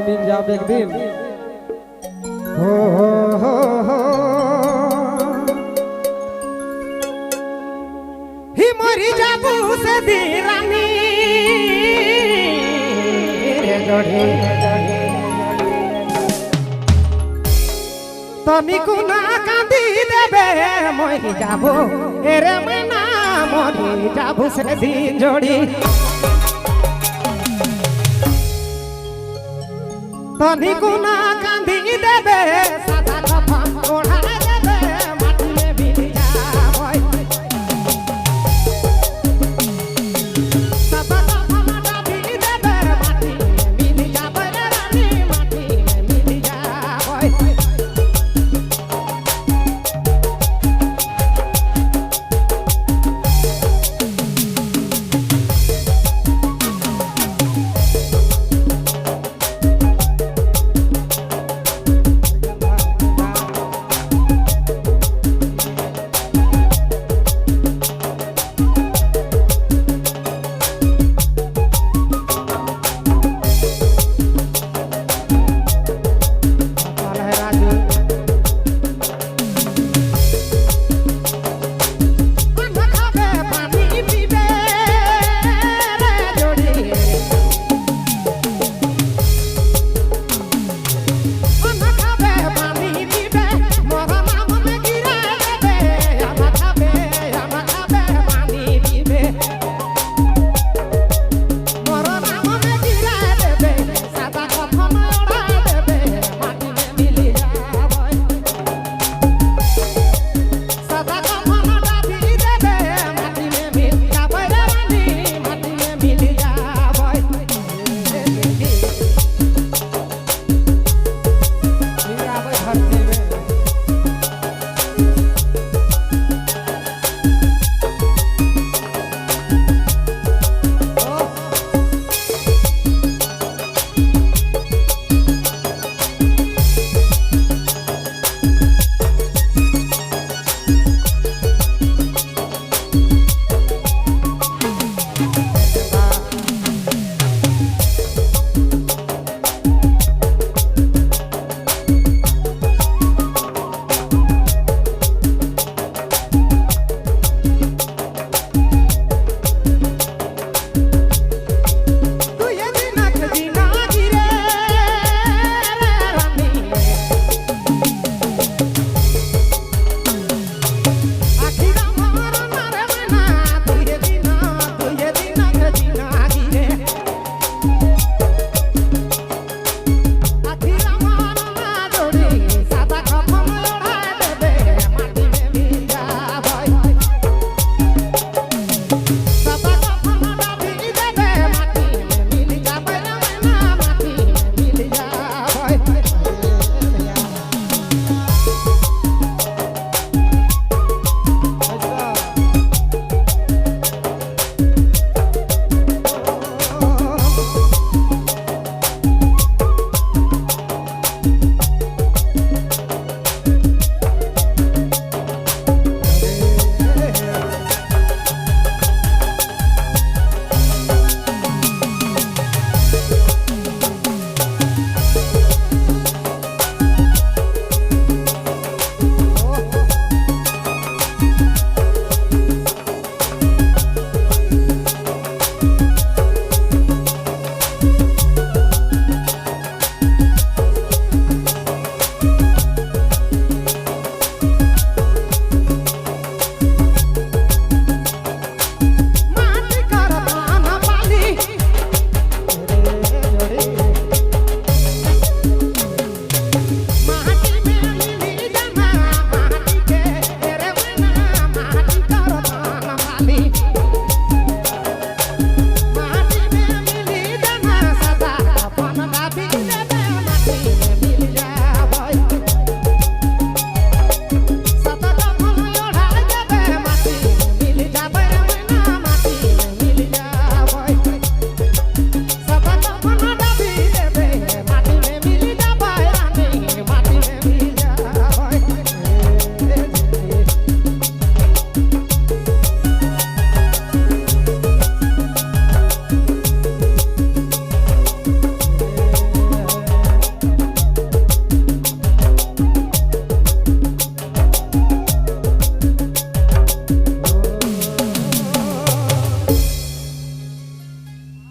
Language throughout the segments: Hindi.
मिल जाओ एक दिन हो ही मरी जाबू से दीरानी रे जोड़ी तनी कुना कांदी देबे मरी जाबू एरे मना मरी जाबू से दिन जोड़ी तनी कुना कांदी देबे सादा कफा ओढ़ा देबे माटी में मिल जाबो सादा कफा माटा भी देबे माटी में मिल जाबो रे रानी माटी में मिल जाबो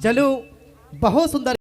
चलो बहुत सुंदर